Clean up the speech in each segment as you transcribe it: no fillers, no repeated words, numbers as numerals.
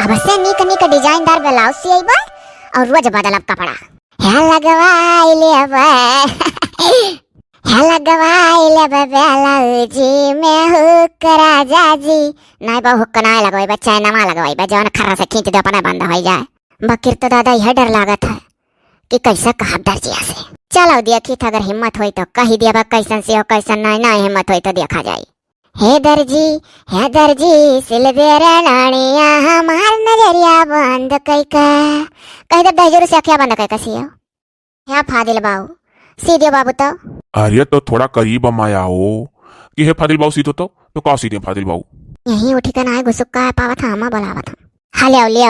अब से निक निक डिजाइनदार ब्लाउज सियबा और रोज बदलब कपड़ा। है लगवाई लेबे है लगवाई लेबे ब्लाउज में हुक राजा जी। नहीं बा हुक ना लगवाई चैन मा लगवाई जौन खर्रा से खींच दे अपने बंद हो जाए। बकिर तो दादा यह डर लागत है कि कैसा कहा दर्जिया से। चलो देखी था, अगर हिम्मत हुई तो कही दिया बा कैसन से हो कैसन नहीं, ना हिम्मत हुई तो देखा जाए। हे दर्जी सिल दे रे नानिया हमार नजरिया बंद कई का कह दे दहजरू से अखिया बंद कई का सियो। है फादिल बाबू सीधे बाबू तो अरे तो थोड़ा करीब माया हो कि हे फादिल बाबू सीधो तो का सीधे फादिल बाबू यही उठी का ना गुस्सा का पावा था हम बोलावा था। हाले ले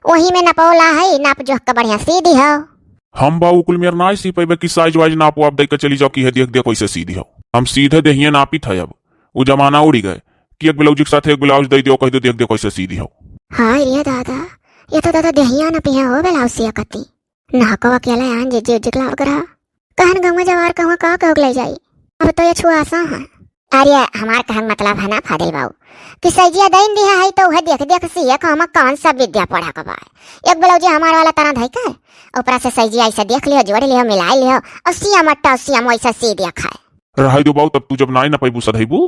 वही में नपौला है नाप जो का बढ़िया सीधी हो। हम बाबू कुल मेर ना सी पे कि साइज वाइज नापो आप देख के चली जाओ कि है देख देख कैसे सीधी हो। हम सीधे देहिए नापी था। अब वो जमाना उड़ी गए कि एक ब्लाउज के साथ एक ब्लाउज दे दियो कह दो देख देख कैसे सीधी हो। हां रे दादा ये तो दादा देहिया ना पिया हो ब्लाउज सिया कती ना को अकेला आन जे जे जिकलाव करा कहन गंगा जवार कहवा का ले जाई। अब तो ये छुआ सा है। अरे हमार कहन मतलब है ना फादिल बाबू कि सजिया दैन दिया है तो वह देख देख सिया का हम कौन सा विद्या पढ़ा का बा। एक ब्लाउज हमार वाला तना धई का ऊपर से सजिया ऐसा देख लियो जोड़ लियो मिला लियो और सिया मट्टा सिया वैसा सी दिया खाए रहाई दो बाबू। तब तू जब नाई ना पैबू सधैबू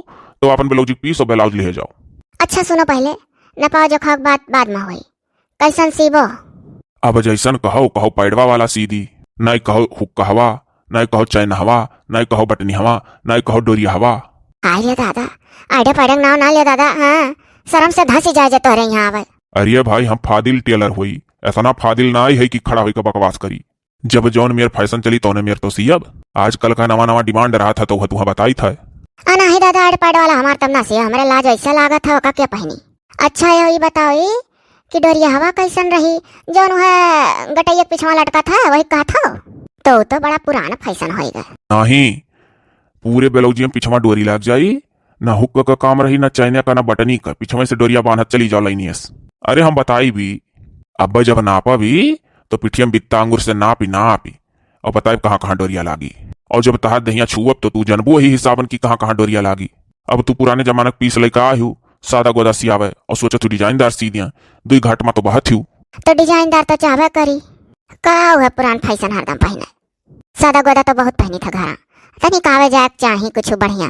तो अपन ब्लाउज पीस और ब्लाउज ले जाओ। अच्छा सुनो पहले न पाओ जो खाक बात बाद में होई कैसन सीबो। अब जैसन कहो पैडवा वाला सीधी नहीं कहो हुक हवा नहीं कहो चैन हवा नहीं कहो बटनी हवा नहीं कहो डोरिया हवा। अरे दादा आडे पड़ंग नाव ना ले दादा। हाँ शर्म से धसी जाए तो रे यहाँ आवे। अरे भाई हम फादिल टेलर हुई ऐसा ना फादिल ना ही है कि खड़ा होकर बकवास करी। जब जौन मेर फैशन चली तो मेर तो सियब आजकल का नवा डिमांड रहा था तो वह तुहा बताई था। नहीं दादा आड़ पाड़ वाला हमार तब ना सिया हमरे लाज ऐसा लागत है क्या पहनी। अच्छा ये बताओ कि डोरिया हवा कैसन रही जौन है गटैया पिछवा लटका था वही कहा था तो बड़ा पुराना फैशन होएगा। नहीं पूरे ब्लाउज में पिछवा डोरी लग जाई ना हुक का काम रही ना चैन का ना बटनी का पिछवा से डोरिया बांधत चली जाओ लाइनियस। अरे हम बताई भी अब जब नापा भी तो पिठियम बित्ता अंगुर से नापी और बताए कहाँ कहाँ डोरिया लागी और जब तहार दहिया छुअब तो तू जनबू ही हिसाबन की कहाँ कहाँ डोरिया लागी। अब तू पुराने जमाना पीस लेकर आयु सादा गोदा सियावे और सोचा तू डिजाइनदार सी दिया दुई घाट में तो बहुत ही तो डिजाइनदार तो चाहवे करी का हुआ पुरान फैशन हरदम पहने सादा गोदा तो बहुत पहनी था घरा तनी कावे जाए चाहे कुछ बढ़िया।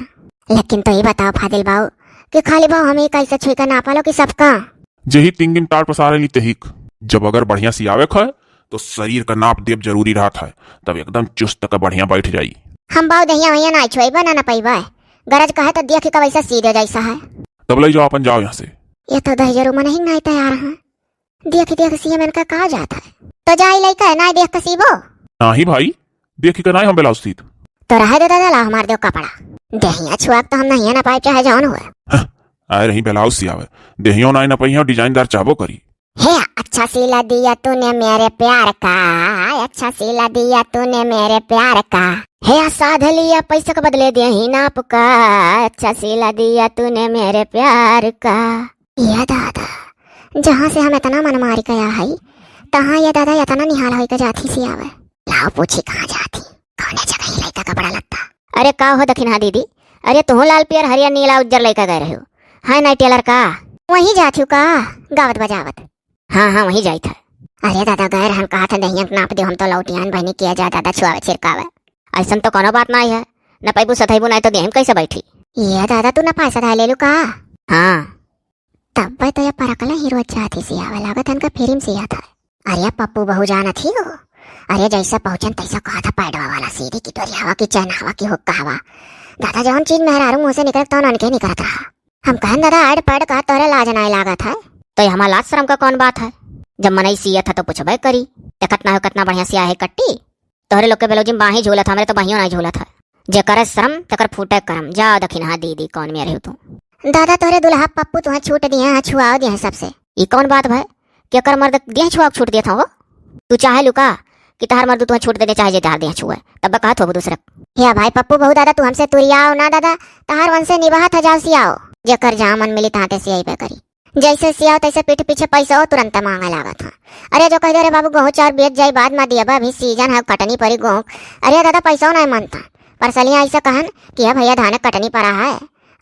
लेकिन तो ये बताओ फादिल बाबू कि खाली बाबू हमें कैसे छुई का नापा लो कि सबका जही 3 दिन टार पसारे ली तेहिक जब अगर बढ़िया सियावे ख तो शरीर का नाप देव जरूरी रहा था तब एकदम चुस्त का बढ़िया बैठ जाई। हम बाबू दहिया वहिया ना छुई ना पैबा गरज कहे तो देख के वैसा सीधे जैसा है तब ले जाओ अपन जाओ यहाँ से। ये तो दहजरू मन ही नहीं तैयार है देख सिया मैंने कहा जाता है तो जाई लेकर ना देख के सीबो। नहीं भाई देखी कर हम ब्लाउज सीध तो रह दे दादा हमार दो कपड़ा दहिया छुआ तो हम नहीं ना पाए चाहे जौन हुआ आए रही ब्लाउज सियावे देहियो ना ना पहिया डिजाइनदार चाहबो करी। हे अच्छा सिला दिया तूने मेरे प्यार का अच्छा सिला दिया तूने मेरे प्यार का हे साध लिया पैसा का बदले दिया ही नाप का अच्छा सिला दिया तूने मेरे प्यार का। या दादा जहाँ से हम इतना मनमारी कया है तहाँ ये दादा इतना निहाल होकर जाती सियावे लाओ पूछी कहाँ जाती कौन जगह ही लड़का कपड़ा लगता। अरे का हो दखिना दीदी अरे तुम लाल पियर हरिया नीला उज्जर लेकर गए रहे हो है ना टेलर का वहीं जाती हूँ का गावत बजावत। हाँ वहीं जाई था। अरे दादा गैर हम कहा था दहिया नाप दे हम तो लौटियान बहनी किया जा दादा छुआवे छिड़कावे ऐसा तो कोनो बात नहीं है न पैबू सथैबू नहीं तो देहम कैसे बैठी। ये दादा तू न पैसा था ले लू का। हाँ तब तो ये परकला हीरो जाती सियावे लागत उनका फिल्म सिया था। अरे पप्पू बहु जाना थी वो अरे जैसा पहुंचन तैसा कहा था पैडवा वाला सीधी की डोरी हवा की चैन हवा की हुक्का हवा दादा जौन चीज मेहरारू मुंह से निकल तो उनके निकलत रहा। हम कहन दादा आड़ पैड का तोरे लाज नहीं लागत है तो हमारा लाज शर्म का कौन बात है जब मनई सिया था तो पूछबे करी कितना बढ़िया सिया है कट्टी तोहरे लोग के बेलोजी बाही झूला था हमारे तो बाहियों नहीं झूला था जे करे शर्म तकर फूटे करम जा दखिना दीदी कौन मेरे हो तू। दादा तोरे दुल्हा पप्पू तुम्हें छूट दिए छुआओ दिए सबसे ये कौन बात है कि अकर मर्द दिए छुआ छूट दिया था वो तू चाहे लुका कि तहार मर्द तुम्हें छूट देने चाहे जे जहार दिया छुआ तब कहा तो दूसरा हे भाई पप्पू बहु दादा तू हमसे तुरियाओ ना दादा तहार वन से निभा था जाओ सियाओ जे कर जहाँ मन मिली तहाँ के सियाई पे करी जैसे सियाओ तैसे पीठ पीछे पैसा हो तुरंत मांगे लागा था। अरे जो कह दे रे बाबू गेहूं चार बेच जाए बाद में दिया अभी सीजन है कटनी पड़ी गेहूं। अरे दादा पैसा नहीं मानता पर सलिया ऐसा कहन कि भैया धान कटनी पड़ा है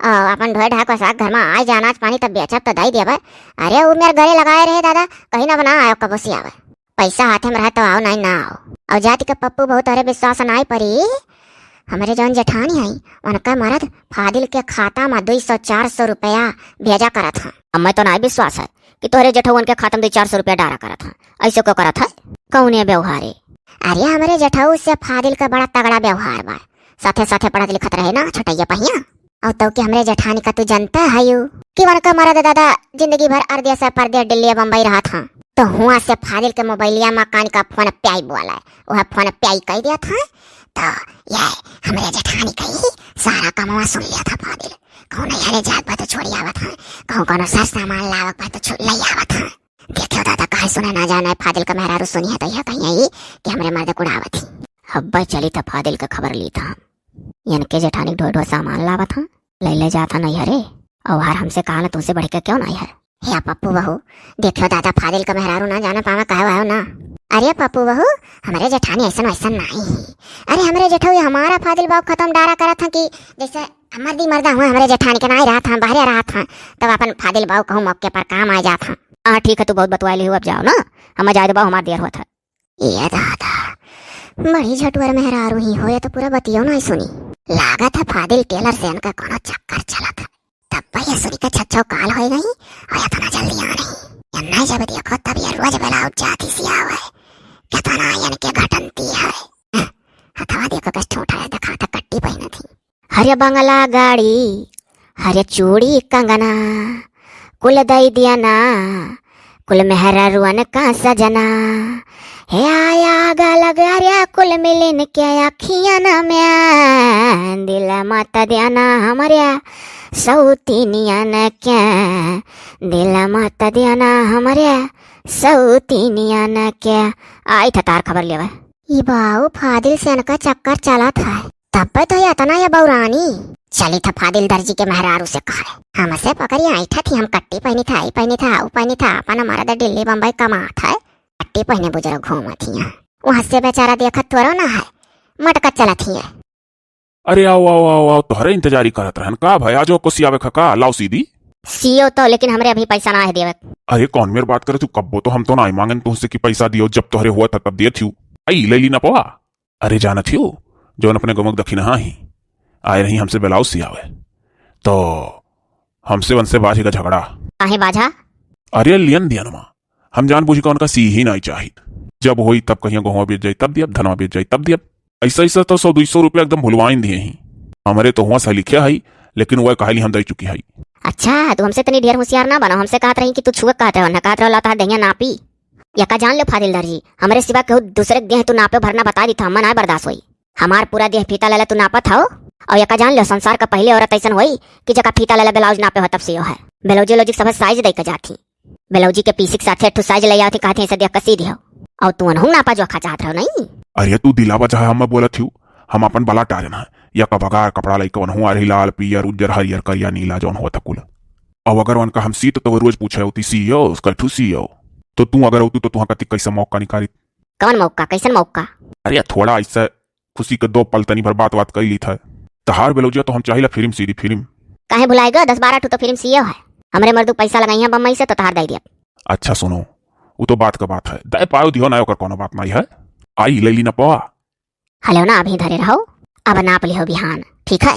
अपन ढोए ढाक साग घर में आ जा अनाज पानी तब बेचब तो दई देवे। अरे वो मेरे घरे लगाए रहे दादा, कहीं ना बना आयो कबो से आवे, पैसा हाथे में रहे तो आओ नहीं ना आओ। और जाति का पप्पू बहुत अरे विश्वास नहीं परी, हमारे जौन जेठानी आई उनका मरद फादिल के खाता में 200-400 रुपया भेजा करत था। हमें तो नहीं विश्वास है कि तोहरे जेठवन के खाता में 200-400 रुपया डारा करत है। ऐसे क्यों करत है? कौने व्यवहारे? अरे हमारे जेठाऊ से फादिल का बड़ा तगड़ा व्यवहार बा, साथे साथे पढ़त लिखत रहे ना छोटैया पहिया। और तो कि हमरे जेठानी का तू जानता है यू कि उनका मरद दादा जिंदगी भर अर्दे से परदे दिल्ली बम्बई रहा था। तो हुआ से फादिल के मोबाइलिया मकान का फोन प्याई बोला, वह फोन प्याई कह दिया था। तो ये हमारे जेठानी का ही सारा कमवा सुन लिया था फादिल। कौन यारे जात बा तो छोड़ी आवत है, कौन सर सामान लावत बा तो लई आवत है। देखियो दादा कहे सुने ना जाना फादिल का मेहरारू सुनिया तो यह कहीं आई कि हमारे मर्द कुड़ावत थी। अब्बा चली था फादिल का खबर ली था, इनके जेठानी ढो सामान लावा था, ले जाता नहीं हरे। और हार हमसे कहा तुमसे बढ़ के क्यों नहीं है? हे पप्पू बहू देखो दादा फादिल का मेहरारू ना जाना पावा कहे आयो ना। अरे पप्पू बहू हमारे जेठानी ऐसा वैसा नहीं। अरे हमारे जेठाऊ हमारा फादिल बाबू खत्म डारा करा था कि जैसे मर्दी मर्दा हुआ हमारे जेठानी के नहीं रहा था, बाहर रहा था, तब अपन फादिल बाबू कहूँ मौके पर काम आ जाता। हाँ ठीक है, तू बहुत बतवा ली हो, अब जाओ ना, हम जाए तो बाबू हमारा देर हुआ था। ये दादा बड़ी झटवर मेहरारू ही हो, तो पूरा बतियो ना सुनी। लागत है फादिल टेलर से इनका कोनो चक्कर चला था, तब भैया सुनी का छच्छो काल हो गई और इतना जल्दी आ नहीं। नहीं जब देखो तब ये रोज बेला उठ जाती सी आवे, कितना इनके घटनती है। हथवा देखो कष्ट उठाया दिखा था कट्टी पहने थी। हरे बंगला गाड़ी हरे चूड़ी कंगना कुल दई दिया ना, कुल मेहरारुअन का सजना। हे आया गल गया कुल मिलन के अखियां न में, दिल माता देना हमारे सौतीनिया न क्या, दिल माता देना हमारे सौतीनिया न क्या। आई था तार खबर लेवा ये बाऊ फादिल से इनका चक्कर चला था, तब तो इतना या बौरानी चली था फादिल दर्जी के मेहरारू से कहा हमसे पकड़ी आई थी। हम कट्टी पहनी था, आई पहनी था, आऊ पहनी था, अपन हमारा तो दिल्ली बम्बई कमा था, कट्टी पहने बुजुर्ग घूमा थी। वहां से बेचारा देखत थोड़ा ना है, मटकत चला थी। अरे आओ आओ आओ आओ, तोहरे इंतजारी करत रहन का भाई, आज कुछ आवे खका लाओ सीधी सीओ तो, लेकिन हमरे अभी पैसा ना है देवे। अरे कौन मेरे बात करे तू, कब्बो तो हम तो ना मांगन तुमसे कि पैसा दियो, जब तोहरे हुआ था तब दिए थी। आई ले ली ना पवा। अरे जाना थी जो अपने गमक दखिना ही आए नहीं हमसे बेलाउस सी आवे, तो हमसे वनसे बाजी का झगड़ा काहे बाजा? अरे लियन दिया नमा, हम जान बूझी का उनका सी ही नहीं चाहिए। जब हुई तब कहीं गेहूं बेच जाये तब दिया, धनवा बेच जाये तब दिया। ऐसा ऐसा तो 100-200 रुपया एकदम भुलवाइन दिए ही। हमारे तो हुआ सा लिखे है, लेकिन वह कहाली हम दे चुकी है। अच्छा तू हमसे तनी ढेर होशियार ना बना, हमसे कहत रही कि तू छुआ कहत रहो ना, कहत रहो लाता देंगे नापी। या का जान लो फादिल दर्जी हमारे सिवा केहू दूसरे के देह तू नापे भरना बता दी था, हम ना बर्दाश्त हुई। हमार पूरा देह फीता लेला तू नापत हो। और या का जान लो संसार का पहले औरत ऐसा हुई कि जगह फीता लेला ब्लाउज नापे हो तब सियो है। ब्लाउजी लॉजिक सब साइज दे के जाती, ब्लाउजी के पीसी के साथे ठू साइज ले आती, कहते ऐसे देख कसी दियो और तू अनहु नापा जो खा चाहत रहो नहीं। अरे तू दिलावा चाहे हम बोला थी, हम अपन बला टारना है या का बगार कपड़ा लई कौन हुआ रही लाल पियर उज्जर हरियर करिया नीला जौन हुआ कुल। और अगर उनका हम सीत तो रोज पूछे होती सीओ उसका ठू सीओ, तो तू अगर होती तो तुहा कति कैसा मौका निकाली? कौन मौका, कैसन मौका? अरे थोड़ा ऐसा खुशी के 2 पल तनी भर बात कर ली था। तहार बेलौजिया तो हम चाहिए फिल्म सीधी फिल्म। काहे भुलाएगा, 10-12 ठू तो फिल्म सीओ है। हमरे मर्दू पैसा लगाई है बम्बई से तो तहार दे दिया। अच्छा सुनो, वो तो बात का बात है, दे पायो दियो ना ओकर कोनो बात नहीं है। आई ले ली ना पवा। हेलो ना अभी धरे रहो, अब नाप लिहो बिहान, ठीक है?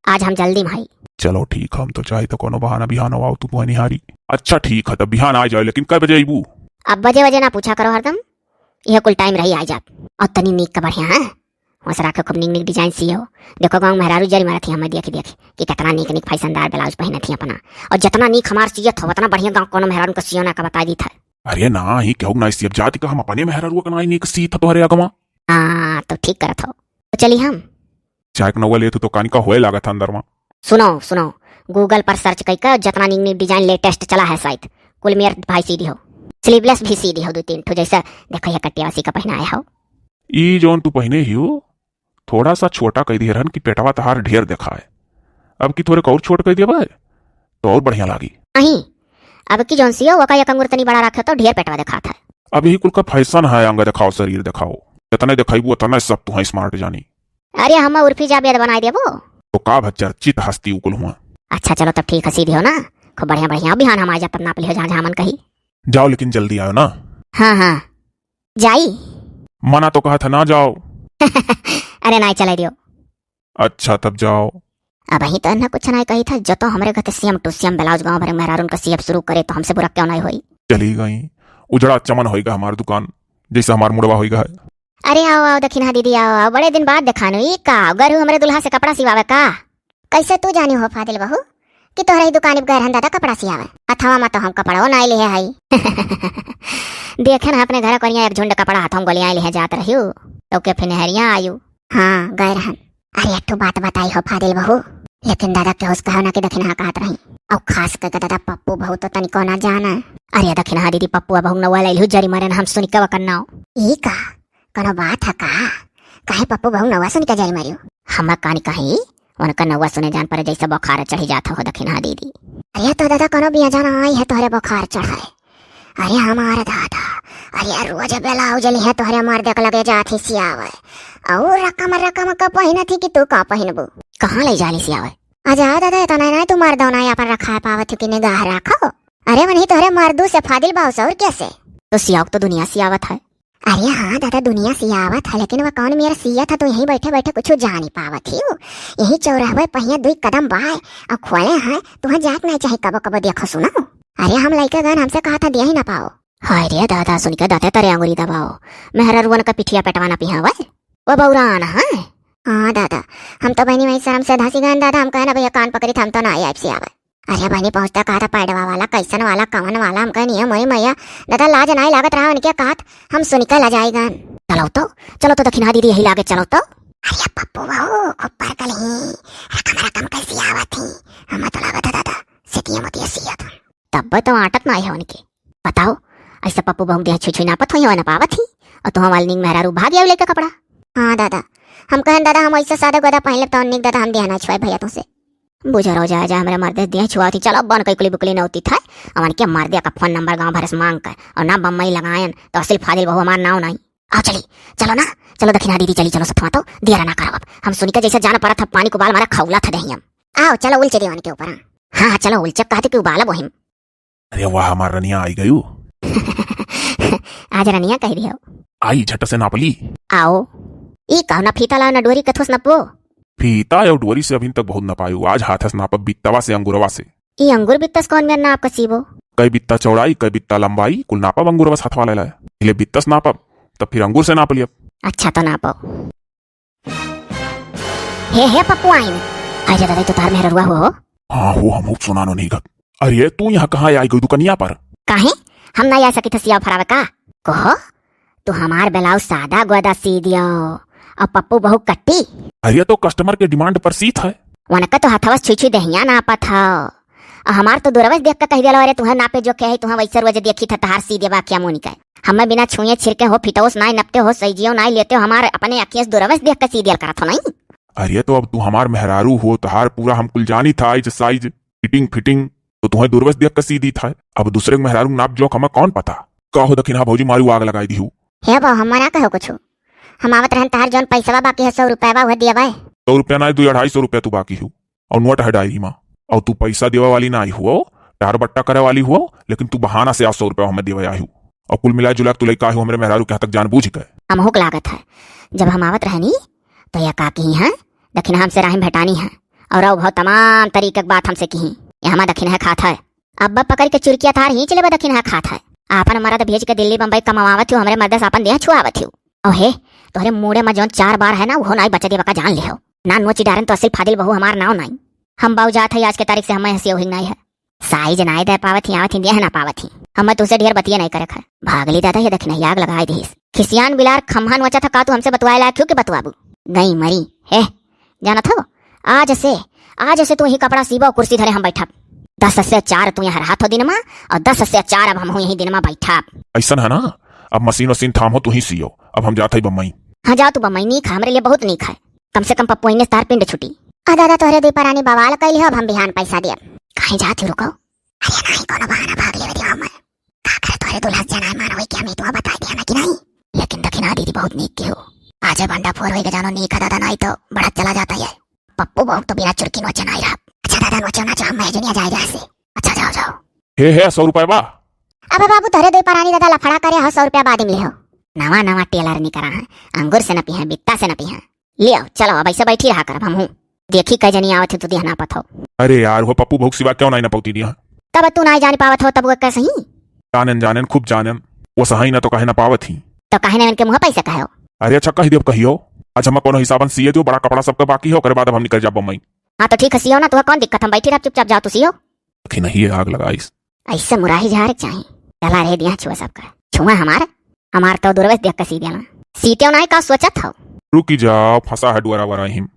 आज हम जल्दी में। चलो ठीक, हम तो चाहे तो कोनो बहाना बिहान आओ तू तो निहारी। अच्छा ठीक है, तब बिहान आ जाए, लेकिन कब बजे आईबू? अब बजे ना पूछा करो हरदम, यह कुल टाइम रही आ जा। और तनी नीक का बढ़िया है वैसे राखो, खूब नीक नीक डिजाइन सीओ। देखो गाँव मेहरारू जरी मारा थी, हमें देख कि कितना नीक नीक फैशनदार ब्लाउज पहने थी अपना, और जितना नीक हमार सीयत हो उतना बढ़िया गाँव कोनो मेहरारू को सीओ ना का बता दी था। अरे ना ही क्यों ना सीब जाति का, हम अपने मेहरारू का ना नीक सी था तोहरे अगवा। हाँ तो ठीक करत हो, तो चली हम चाय नवा ले तो कानी का होए लागत था अंदर में। सुनो गूगल पर सर्च करके जितना नीक नीक डिजाइन लेटेस्ट चला है शायद कुल मेयर भाई सीधी हो, स्लीवलेस भी सीधी हो 2-3 ठो, जैसा देखो ये कटियासी का पहनाया हो। ई जोन तू पहने ही हो थोड़ा सा छोटा कह दिया रहन कि पेटवा तहार ढेर देखा है, अब की थोड़े और छोट कह दिया भाई तो और बढ़िया लागी। नहीं अब की जोन सीओ वका एक अंगूर तनी बड़ा रखा तो ढेर पेटवा दिखा था। अभी कुल का फैशन है, अंग दिखाओ शरीर दिखाओ, जितने दिखाई उतना सब तू है स्मार्ट जानी। अरे हम उर्फी जावेद बनाई देबो तो का चर्चित हस्ती उकुल हुआ। अच्छा चलो तब ठीक है, सीधी हो ना, खूब बढ़िया बढ़िया बिहान हम आ जा तब नाप लियो जहाँ जहाँ मन कही। जाओ लेकिन जल्दी आयो ना। हाँ हाँ जाई। मना तो कहा था ना जाओ। अरे नहीं चला दियो। अच्छा तब जाओ। अब ही तो ना कुछ नहीं कही था, जो तो हमारे घर सीएम टू सीएम ब्लाउज गाँव भरे मेहरारून का सीएफ शुरू करे तो हमसे बुरा क्यों नहीं हुई। चली गई उजड़ा चमन होएगा हमारी दुकान, जैसे हमार मुड़वा होएगा है। अरे आओ आओ दखिना दीदी आओ आओ, बड़े दिन बाद देखा नु का गरू हमारे दुल्हा से कपड़ा सिवावे का। कैसे तू जानी हो फादिल बहू कि तोहरा ही दुकान गए रहन दादा कपड़ा सियावे, अथवा में तो हम कपड़ा नहीं लिए हई। देखे ना अपने घर करिया एक झुंड कपड़ा हाथों गोलियां लिए जात रहियो तो के फिर नहरिया आयु। हाँ गए रहन। अरे एक बात बताई हो फादिल बहू, लेकिन दादा के होश कहो ना कि दखिना कहत रही, और खास करके दादा पप्पू बहू तो तनिको ना जाना। अरे दखिना दीदी पप्पू बहू नवा लइलु जरी मरन हम सुनी के वकन्नाओ ई का कोनो बात है का, काहे पप्पू बहू नवा सुन के जरी मारियो। हम कहानी कही उनका नवा सुने जान पर जैसे बुखार चढ़ी जाता हो दखिना दीदी। अरे तो दादा कोनो बिया जाना आई है तोहरे बुखार चढ़ाए। अरे हमारे दादा अरे रोज ब्लाउज ली है तोहरे मार देख लगे जाती सियावे, और रकम का पहिना थी कि तू का पहिनबू, कहाँ ले जाली सियावे। आजा दादा तो नहीं तू मार दो ना यहाँ पर रखा है पावत की निगाह रखो। अरे वही तोहरे मर्दू से फादिल बाव से और कैसे तो सियाव तो दुनिया सियावत है। अरे हाँ दादा दुनिया सियावत है, लेकिन वह कौन मेरा सिया था तो यहीं बैठे बैठे कुछ जान ही पावत ही। यही चौराहे पहिया दुई कदम बाय और खोले हैं तुम्हें जाक नहीं चाहिए कबो कबो देखो सुनो। अरे हम लड़का गन हमसे कहा था दिया ही ना पाओ। हाय रे दादा सुन के दाते तरे अंगुरी दबाओ, मेहरा रुअन का पिठिया पेटवाना पिहावा वो बौरान है। हाँ दादा हम तो बहनी वही शर्म से धासी गन दादा, हम कहना भैया कान पकड़ी हम तो ना आई से आवे। अरे बहनी पहुंचता कहा था पैडवा वाला कैसन वाला कवन वाला, हम कहनी मई मैया दादा लाज नहीं लागत रहा उनके कहा हम सुनिका ला जाएगा। चलो तो दखिना दीदी यही लागे चलो तो। अरे पप्पू बहू खूब पर कल ही रकम कैसी आवत थी, हम तो लागत था दादा सिटिया मतिया सिया था तब तो आटत ना है उनके। बताओ ऐसा पप्पू बहू देह छुई नापत हुई ना पावत थी और तुम वाली मेहरा रू भाग लेके कपड़ा। हाँ दादा हम कहन दादा हम ऐसा सादा गोदा पहन लेता निक दादा हम देना छुआ भैया तुमसे बुझा रहो जा हमारे मर्दे दिया छुआ थी। चलो बन कई बुकली न होती था अमन के मार दिया का फोन नंबर गांव भर से मांग कर और ना बम्मई लगायन तो असिल फादिल बहू हमार नाव नहीं। आओ चली चलो ना चलो दखिना दीदी चली चलो सतवा तो दिया ना करो। हम सुनी का जैसे जाना पड़ा था पानी को बाल मारा खौला था दही हम। आओ चलो उलचे दीवान के ऊपर। हाँ चलो उलचे कहते कि उबाला बोहिम। अरे वाह हमार रनिया आई गयू। आज रनिया कह दियो आई झट से नापली। आओ ई कहना ना फीता ला ना डोरी कथोस नपो। फीता या डोरी से अभी तक बहुत न पायू, आज हाथ से नाप बित्तवा से अंगूरवा से। ई अंगूर बित्तस कौन मेरा नाप कसीबो, कई बित्ता चौड़ाई कई बित्ता लंबाई कुल नापब अंगूरवा साथ वाला लाए पहले बित्तस नापब तब फिर अंगूर से नाप लिया। अच्छा तो नापो। हे पप्पू आइन आज दादा तो तार मेहरुआ हो। हाँ हो हम सुनानो नहीं गत। अरे तू यहाँ कहाँ आई गई दुकनिया पर। काहे हम नहीं आ सकी थे सिया फरावे का कहो तू हमार ब्लाउज सादा गोदा सी दियो और पप्पू बहु कट्टी। अरे तो कस्टमर के डिमांड पर सीत है वनका तो हथवस छुई दहिया नापा था हमार तो दूरवस देख के कह दिया अरे तुहे नापे जो कहे तुहे वैसे रोज देखी था तहार सी देवा क्या मुनी का हमें बिना छुए छिड़के हो फिटोस नहीं नपते हो सही जियो नहीं लेते हो हमारे अपने अखियस दूरवस देख के सी दिया करा था नहीं। अरे तो अब तू हमार मेहरारू हो तहार पूरा हम कुल जानी था साइज फिटिंग तो तुम्हें दूरवस देख के सी दी था। अब दूसरे मेहरारू नाप जो हमें कौन पता कहो दखिना भौजी मारू आग लगाई दी हूँ। हे बा हम मना कहो कुछ हम आवत रहन तार जौन पैसा बाकी है 100 रुपया वह दिया भाई 100 रुपया ना 250 रुपया तू बाकी हूँ और नोट है डायरी में और तू पैसा देवा वाली ना आई हुआ टार बट्टा करे वाली हुआ लेकिन तू बहाना से 100 रुपया हमें देवा आई हूँ और कुल मिला जुला तू लड़का हूँ मेरे मेहरारू के तक जान बूझ गए। हम हुक लागत है जब हम आवत रहनी तो यह काकी है दखिना हमसे राहिम भेटानी है और अब बहुत तमाम तरीके की बात हमसे की ये हमारा दखिना है खाता है अब पकड़ के चुरकिया थार ही चले दखिना है खाता है आपन मरद भेज के दिल्ली बम्बई कमावत हो हमारे मर्द अपन देह छुआवत हो और हे तोहरे मुड़े में जौन 4 बार है ना वो नहीं बचा देवा का जान ले हो ना नोची डारन तो असिल फादिल बहू हमार नाव नहीं हम बाऊ जात है आज के तारीख से हमें हंसी हुई नहीं है साइज नाई दे पावत ही आवत ही देह ना पावत ही हम तुझसे ढेर बतिया नहीं करे है भागली दादा ये दखिना आग लगाई दीस खिसियान बिलार खम्हान वचा था का तू हमसे बतवाए ला क्यों के बतवाबू गई मरी हे जाना था आज से तू ही कपड़ा सीबा कुर्सी धरे हम बैठा 10 से 4 तू यहाँ हाथों दिन में और 10 से 4 अब हम यही दिन में बैठा ऐसा है ना अब मशीन वसीन थामो तू ही सीओ अब हम जाते ही बम्बई। हाँ जा तू बम्बई नहीं खा हमारे लिए बहुत नहीं खाए कम से कम पप्पू ने तार पिंड छुटी दादा तोहरे दी परानी बवाल कैली अब हम बिहान पैसा दिया कहीं जाती रुको। अरे नहीं कोनो बहाना भाग ले दियो हम का करे तोहरे दुल्हा जना मान होई क्या मैं तो बता दिया ना कि नहीं लेकिन दखिना दीदी बहुत नीक की हो आज बंडा फोर होई के जानो नीक दादा नहीं तो बड़ा चला जाता है पप्पू बहुत तो बिना चुरकी नोचे नहीं रहा अच्छा दादा नोचो नाचो हम महजनिया जाए जहाँ से। अच्छा जाओ जाओ। हे 100 रुपए बा। अबे बाबू धरे दे परानी दादा लफड़ा करे हो 100 रुपया बाद में ले हो। नवा नवा टेलर नहीं करा है, अंगूर से न पी है, बित्ता से न पी है। ले आओ चलो अब ऐसे बैठी रहा कर हम हूँ। देखी कई जनी आवत है तो दिया ना पत हो। अरे यार वो पप्पू भोग सिवा क्यों नहीं ना पौती दिया। तब तू ना जान पावत हो तब वो कैसे ही। जानन जानन खूब जानन, वो सही ना तो कहे ना पावत ही। तो कहे ना इनके मुँह पैसे कहे हो। अरे अच्छा कही देव कहियो। अच्छा हम कोनो हिसाबन सिए जो बड़ा कपड़ा सबका बाकी हो, करे बाद अब हम निकल जा बम्बई। हाँ तो ठीक है सियो ना, तो कौन दिक्कत, हम बैठी रह चुपचाप जाओ तू सियो। आखिर नहीं है आग लगाइस। ऐसे मुराही झारे चाहिए चला रहे दिया छुआ सबका छुआ हमार तो दुर्वेश देख के सी देना सीते ना का सोचत हो। रुकी जाओ फंसा है डुअरा वरा हिम।